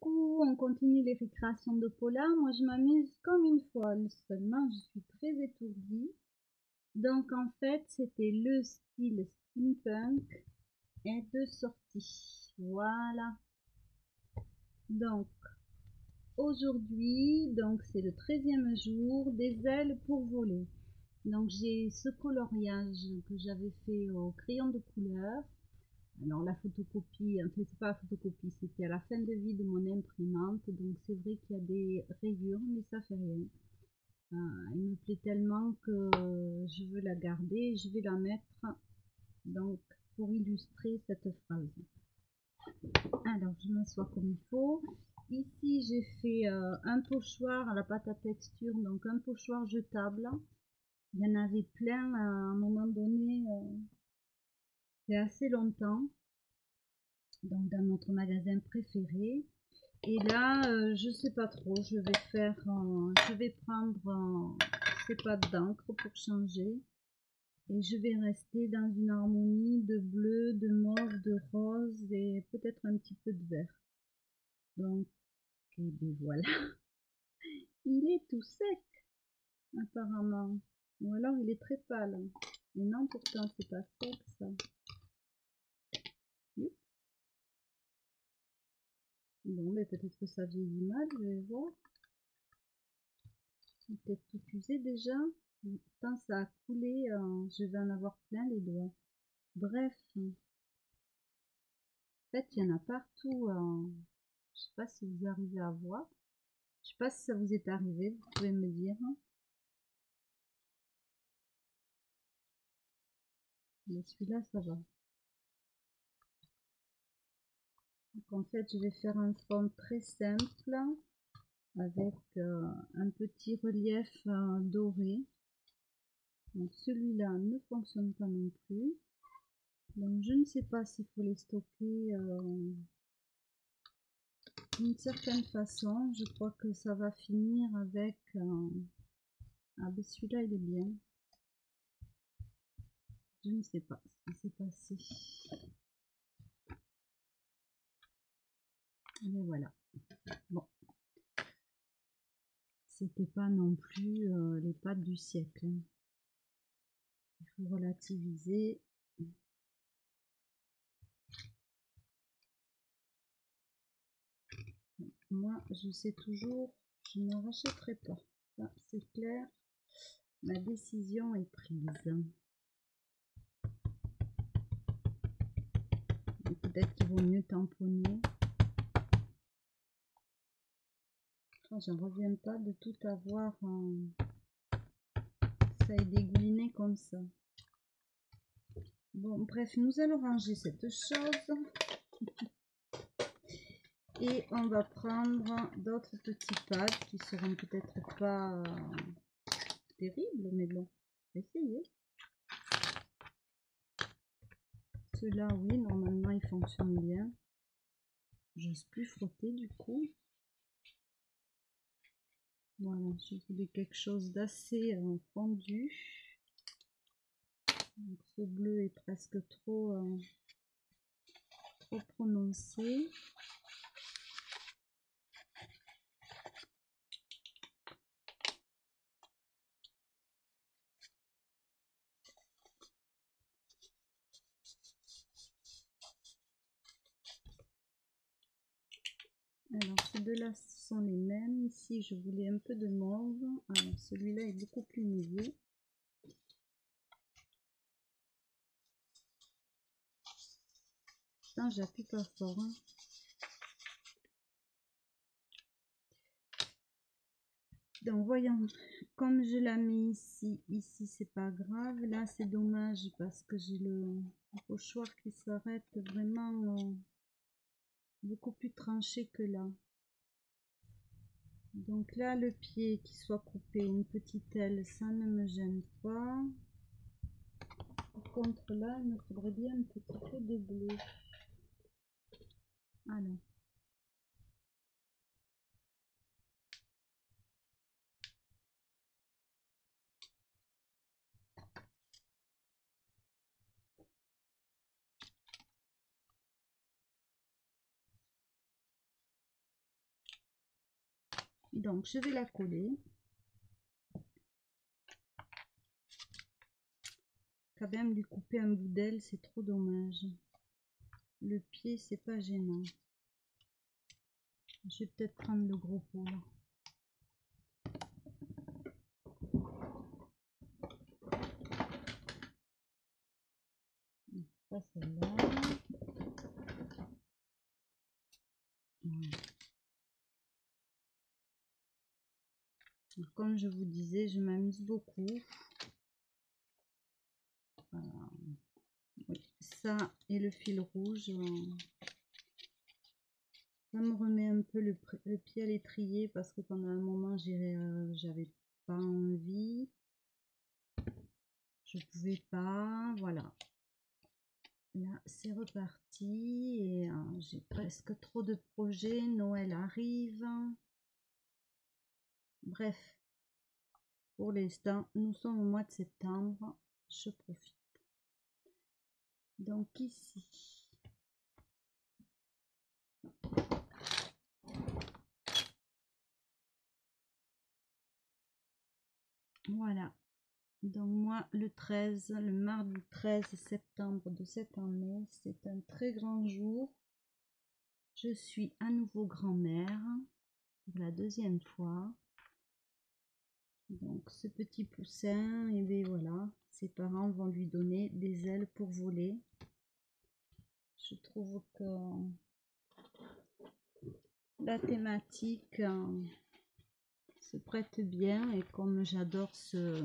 Coucou, on continue les récréations de Paula. Moi, je m'amuse comme une folle. Seulement, je suis très étourdie. Donc, en fait, c'était le style steampunk et de sortie. Voilà. Donc, aujourd'hui, c'est le 13e jour des ailes pour voler. Donc, j'ai ce coloriage que j'avais fait au crayon de couleur. Alors la photocopie, enfin c'est pas la photocopie, c'était à la fin de vie de mon imprimante, donc c'est vrai qu'il y a des rayures, mais ça fait rien. Elle me plaît tellement que je veux la garder et je vais la mettre donc pour illustrer cette phrase. Alors je m'assois comme il faut. Ici j'ai fait un pochoir à la pâte à texture, donc un pochoir jetable. Il y en avait plein à un moment donné, il y a assez longtemps. Donc dans notre magasin préféré. Et là, je sais pas trop, je vais prendre ces pâtes d'encre pour changer. Et je vais rester dans une harmonie de bleu, de mauve, de rose et peut-être un petit peu de vert. Donc, et bien voilà. Il est tout sec, apparemment. Ou alors il est très pâle. Mais non, pourtant c'est pas sec ça. Bon, mais peut-être que ça vieillit mal, je vais voir. Peut-être tout usé déjà. Pourtant ça a coulé, je vais en avoir plein les doigts. Bref, en fait il y en a partout. Je sais pas si vous arrivez à voir. Je sais pas si ça vous est arrivé, vous pouvez me dire. Mais celui-là ça va. Donc en fait je vais faire un fond très simple avec un petit relief doré. Donc celui-là ne fonctionne pas non plus. Donc je ne sais pas s'il faut les stocker d'une certaine façon. Je crois que ça va finir avec ah ben celui-là il est bien. Je ne sais pas ce qui s'est passé. Mais voilà. Bon. C'était pas non plus les pâtes du siècle. Il faut relativiser. Moi, je sais toujours, je ne rachèterai pas. Ça, c'est clair. Ma décision est prise. Peut-être qu'il vaut mieux tamponner. J'en reviens pas de tout avoir. Ça est dégouliné comme ça. Bon, bref, nous allons ranger cette chose. Et on va prendre d'autres petits pads qui seront peut-être pas terribles, mais bon, essayez. Ceux-là, oui, normalement, ils fonctionnent bien. J'ose plus frotter du coup. Voilà, je voulais quelque chose d'assez fondu. Donc, ce bleu est presque trop prononcé. Alors, ces deux-là sont les mêmes. Ici, je voulais un peu de mauve. Alors, celui-là est beaucoup plus nouveau. Putain, j'appuie pas fort. Hein. Donc, voyons. Comme je la mets ici c'est pas grave. Là, c'est dommage parce que j'ai le pochoir qui s'arrête vraiment beaucoup plus tranché que là. Donc là, le pied qui soit coupé, une petite aile, ça ne me gêne pas. Par contre là, il me faudrait bien un petit peu de bleu. Alors. Donc je vais la coller. Quand même lui couper un bout d'aile, c'est trop dommage. Le pied, c'est pas gênant. Je vais peut-être prendre le gros pot là. Pas celle-là. Comme je vous disais, je m'amuse beaucoup. Voilà. Oui, ça et le fil rouge, ça me remet un peu le pied à l'étrier parce que pendant un moment j'avais pas envie, je pouvais pas, voilà. Là c'est reparti et j'ai presque trop de projets, Noël arrive. Bref, pour l'instant nous sommes au mois de septembre, je profite. Donc ici, voilà. Donc moi, le mardi 13 septembre de cette année, c'est un très grand jour. Je suis à nouveau grand-mère pour la deuxième fois. Donc ce petit poussin, et bien voilà, ses parents vont lui donner des ailes pour voler. Je trouve que la thématique se prête bien et comme j'adore ce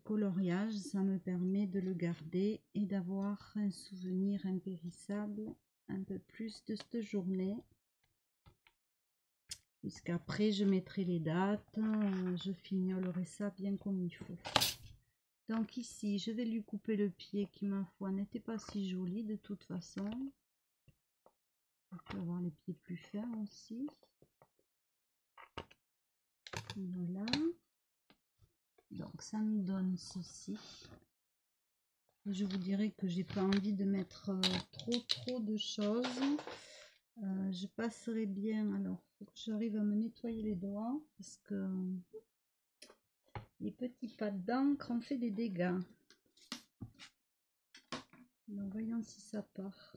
coloriage, ça me permet de le garder et d'avoir un souvenir impérissable un peu plus de cette journée, puisqu'après je mettrai les dates, je fignolerai ça bien comme il faut. Donc ici je vais lui couper le pied qui, ma foi, n'était pas si joli de toute façon. On peut avoir les pieds plus fins aussi. Voilà, donc ça nous donne ceci. Je vous dirais que j'ai pas envie de mettre trop de choses. Je passerai bien, alors faut que j'arrive à me nettoyer les doigts parce que les petits pas d'encre ont fait des dégâts. Donc voyons si ça part.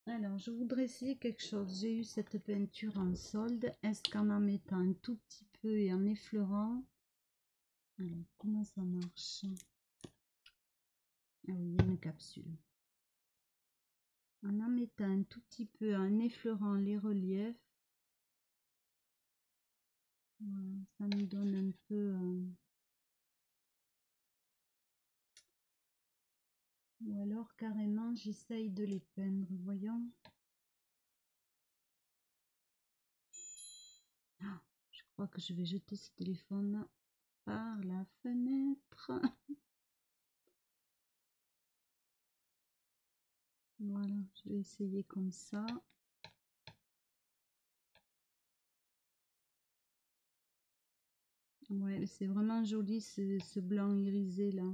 Alors je voudrais essayer quelque chose. J'ai eu cette peinture en solde. Est-ce qu'en mettant un tout petit peu et en effleurant, alors comment ça marche? Ah oui, il y a une capsule. En mettant un tout petit peu, en effleurant les reliefs, voilà, ça me donne un peu ou alors carrément j'essaye de les peindre, voyons. Ah, je crois que je vais jeter ce téléphone par la fenêtre. Voilà, je vais essayer comme ça. Ouais, c'est vraiment joli ce blanc irisé là.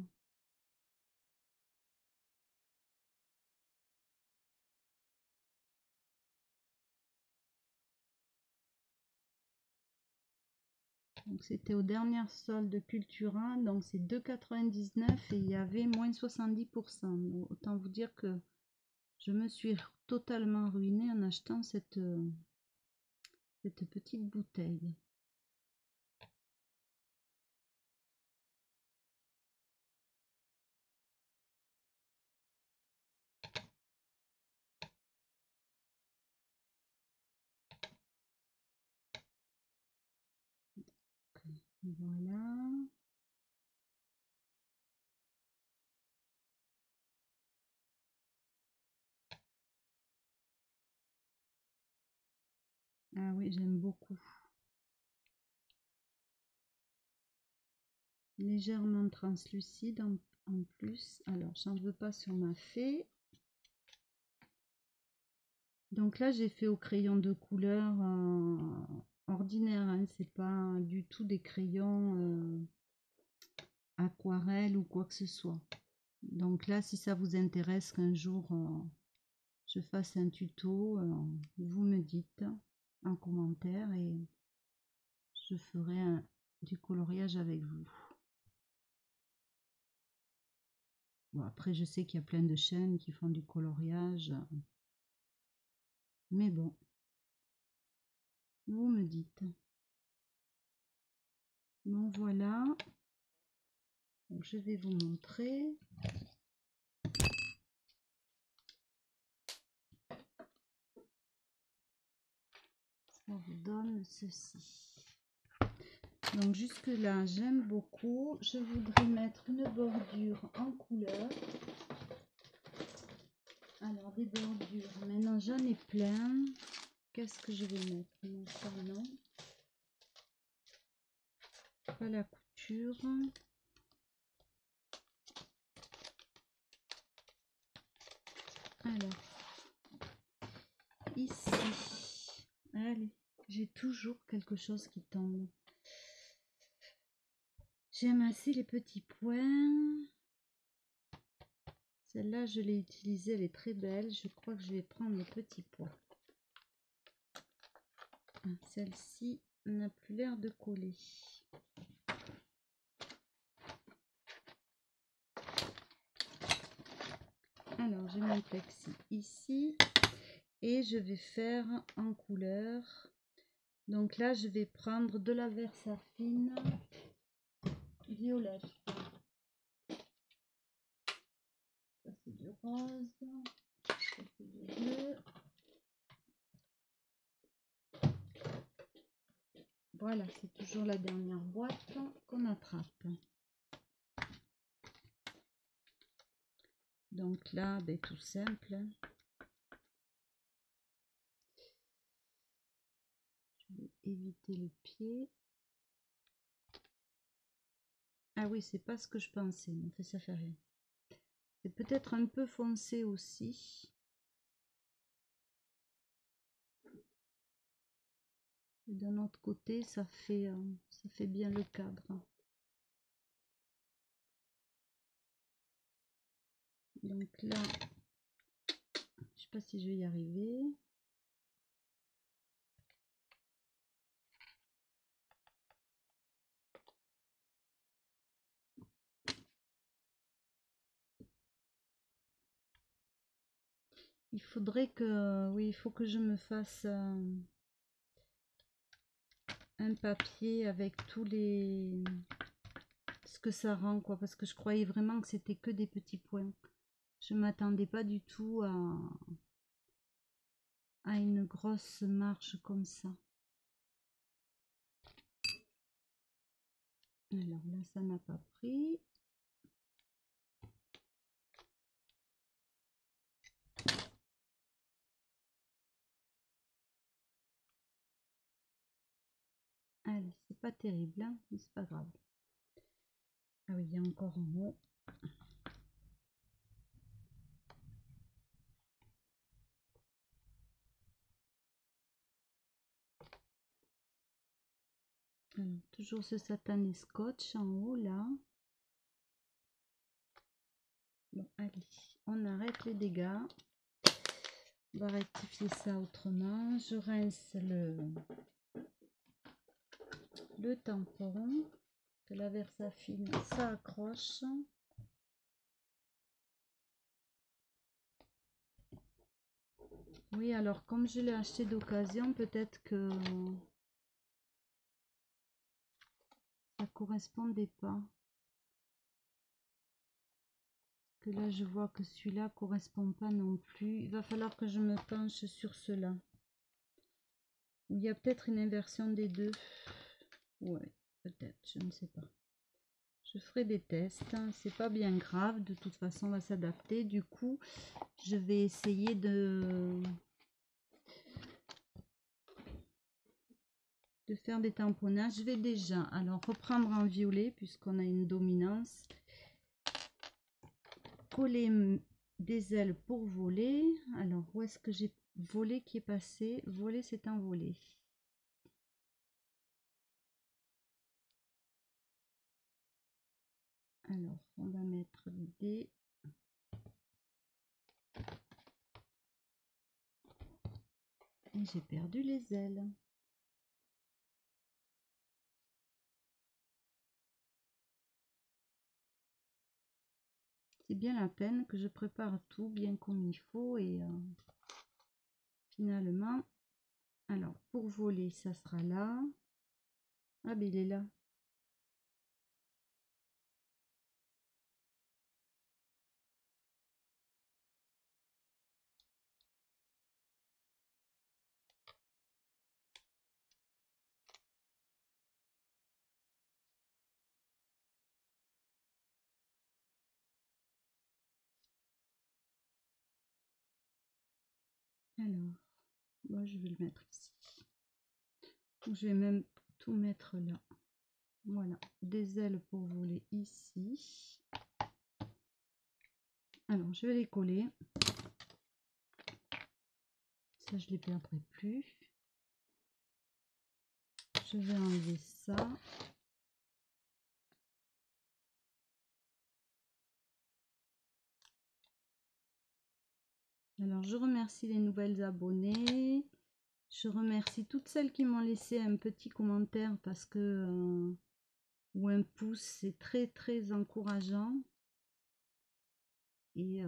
Donc c'était aux dernières soldes Cultura, donc c'est 2,99 et il y avait moins 70%. Autant vous dire que je me suis totalement ruinée en achetant cette petite bouteille. Voilà. Ah oui, j'aime beaucoup. Légèrement translucide en plus. Alors, j'en veux pas sur ma fée. Donc là, j'ai fait au crayon de couleur ordinaire. Hein. C'est pas du tout des crayons aquarelle ou quoi que ce soit. Donc là, si ça vous intéresse qu'un jour je fasse un tuto, vous me dites en commentaire et je ferai du coloriage avec vous. Bon, après, je sais qu'il y a plein de chaînes qui font du coloriage, mais bon, vous me dites. Bon, voilà. Donc, je vais vous montrer. Ça vous donne ceci. Donc jusque là, j'aime beaucoup. Je voudrais mettre une bordure en couleur. Alors des bordures, maintenant j'en ai plein. Qu'est-ce que je vais mettre? Non, ça non. Pas la couture. Alors, ici. Allez, j'ai toujours quelque chose qui tombe. J'ai amassé les petits points. Celle-là, je l'ai utilisée, elle est très belle. Je crois que je vais prendre les petits pois. Celle-ci n'a plus l'air de coller. Alors, j'ai mon plexi ici et je vais faire en couleur. Donc là, je vais prendre de la Versafine violette. Ça c'est du rose, ça c'est du bleu. Voilà, c'est toujours la dernière boîte qu'on attrape. Donc là, ben, tout simple. Je vais éviter le pied. Ah oui, c'est pas ce que je pensais, mais ça fait rien. C'est peut-être un peu foncé aussi. D'un autre côté, ça fait bien le cadre. Donc là, je sais pas si je vais y arriver. Il faudrait que, oui, il faut que je me fasse un papier avec tous les, ce que ça rend, quoi, parce que je croyais vraiment que c'était que des petits points. Je m'attendais pas du tout à une grosse marge comme ça. Alors là, ça n'a pas pris. Allez, c'est pas terrible, hein, mais c'est pas grave. Ah oui, il y a encore un mot. Alors, toujours ce satané scotch en haut là. Bon, allez, on arrête les dégâts. On va rectifier ça autrement. Je rince le tampon. Que la Versafine, ça accroche. Oui, alors comme je l'ai acheté d'occasion, peut-être que ça correspondait pas. Que là, je vois que celui-là correspond pas non plus. Il va falloir que je me penche sur cela. Il y a peut-être une inversion des deux. Ouais, peut-être, je ne sais pas. Je ferai des tests, hein. C'est pas bien grave, de toute façon on va s'adapter. Du coup, je vais essayer de faire des tamponnages. Je vais déjà alors reprendre en violet puisqu'on a une dominance. Coller des ailes pour voler. Alors où est-ce que j'ai volé qui est passé? Voler, c'est envolé. Alors on va mettre des Et j'ai perdu les ailes. C'est bien la peine que je prépare tout bien comme il faut et finalement, alors pour voler, ça sera là. Ah ben il est là. Alors, moi je vais le mettre ici. Je vais même tout mettre là. Voilà, des ailes pour voler ici. Alors, je vais les coller. Ça, je les perdrai plus. Je vais enlever ça. Alors, je remercie les nouvelles abonnées. Je remercie toutes celles qui m'ont laissé un petit commentaire parce que ou un pouce, c'est très encourageant. Et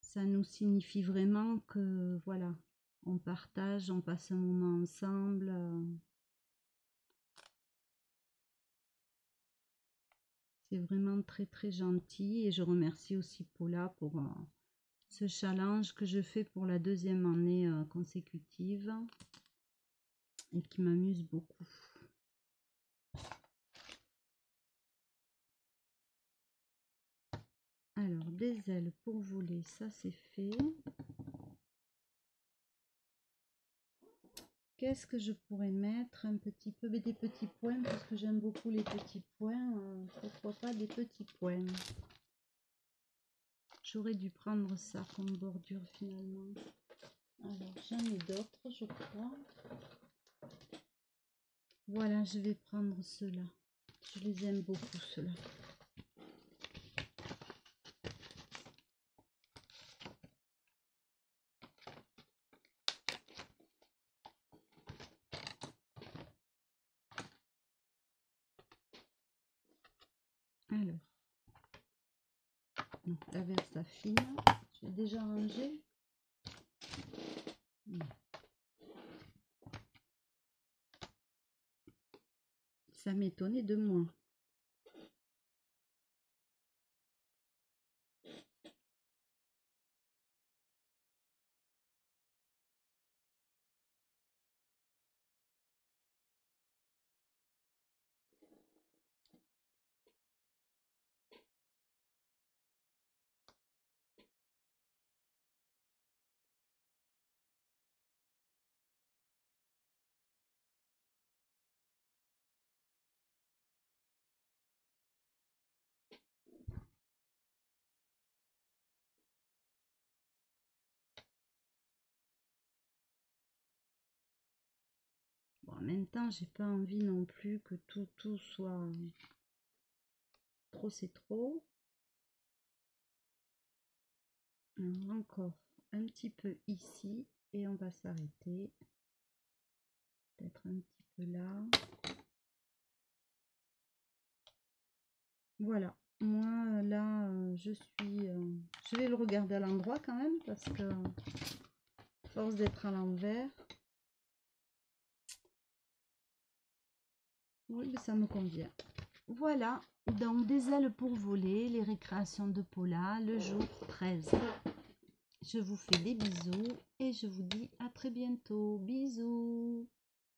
ça nous signifie vraiment que voilà, on partage, on passe un moment ensemble. C'est vraiment très gentil et je remercie aussi Paula pour ce challenge que je fais pour la 2e année consécutive et qui m'amuse beaucoup. Alors, des ailes pour voler, ça c'est fait. Qu'est-ce que je pourrais mettre? Un petit peu des petits points, parce que j'aime beaucoup les petits points. Pourquoi pas des petits points? J'aurais dû prendre ça comme bordure finalement. Alors, j'en ai d'autres, je crois. Voilà, je vais prendre ceux-là. Je les aime beaucoup, ceux-là. Alors, donc, la Versafine, j'ai déjà rangé. Ça m'étonnait de moi. Bon, en même temps, j'ai pas envie non plus que tout soit trop, c'est trop. Alors, encore un petit peu ici et on va s'arrêter. Peut-être un petit peu là. Voilà. Moi, là, je vais le regarder à l'endroit quand même parce que à force d'être à l'envers. Oui, ça me convient. Voilà, donc des ailes pour voler, les récréations de Paula, le jour 13. Je vous fais des bisous et je vous dis à très bientôt. Bisous.